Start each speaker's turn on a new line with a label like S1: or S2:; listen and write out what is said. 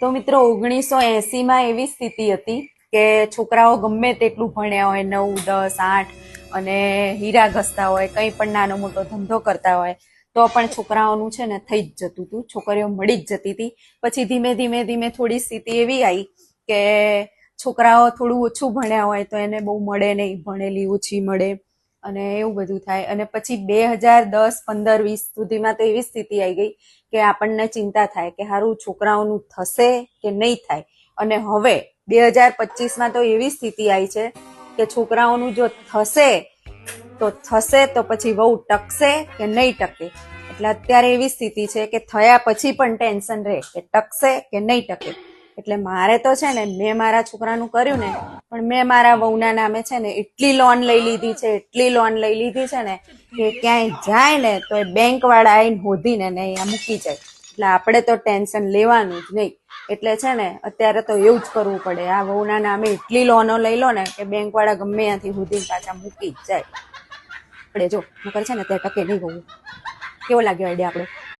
S1: તો મિત્રો 1980માં એવી સ્થિતિ હતી કે છોકરાઓ ગમે તેટલું ભણ્યા હોય 9, 10, 8 અને હીરા ઘસતા હોય, કંઈ પણ નાનો મોટો ધંધો કરતા હોય તો પણ છોકરાઓનું છે ને થઈ જ જતું હતું, છોકરીઓ મળી જ જતી હતી. પછી ધીમે ધીમે થોડી સ્થિતિ એવી આવી કે છોકરાઓ થોડું ઓછું ભણ્યા હોય તો એને બહુ મળે નહીં, ભણેલી ઓછી મળે અને એવું બધું થાય. અને પછી 2010, 15, 20 સુધીમાં તો એવી સ્થિતિ આવી ગઈ કે આપણને ચિંતા થાય કે હારું છોકરાઓનું થશે કે નહીં થાય. અને હવે 2025માં તો એવી સ્થિતિ આવી છે કે છોકરાઓનું જો થશે તો પછી બહુ ટકશે કે નહીં ટકે. એટલે અત્યારે એવી સ્થિતિ છે કે થયા પછી પણ ટેન્શન રહે કે ટકશે કે નહીં ટકે. એટલે મારે તો છે ને, મેં મારા છોકરાનું કર્યું ને, પણ મેં મારા વહુના નામે છે ને એટલી લોન લઈ લીધી છે ને કે ક્યાંય જાય ને તો એ બેંક વાળા આવીને હોધીને ને અહીંયા મૂકી જાય. એટલે આપણે તો ટેન્શન લેવાનું જ નહીં. એટલે છે ને અત્યારે તો એવું જ કરવું પડે. આ વહુના નામે એટલી લોનો લઈ લો ને કે બેંક વાળા ગમે ત્યાંથી હોધીને પાછા મૂકી જ જાય. આપણે જો નકર છે ને ત્યાં ટકે નહીં. વહુ કેવો લાગ્યો આઈડિયા આપણો?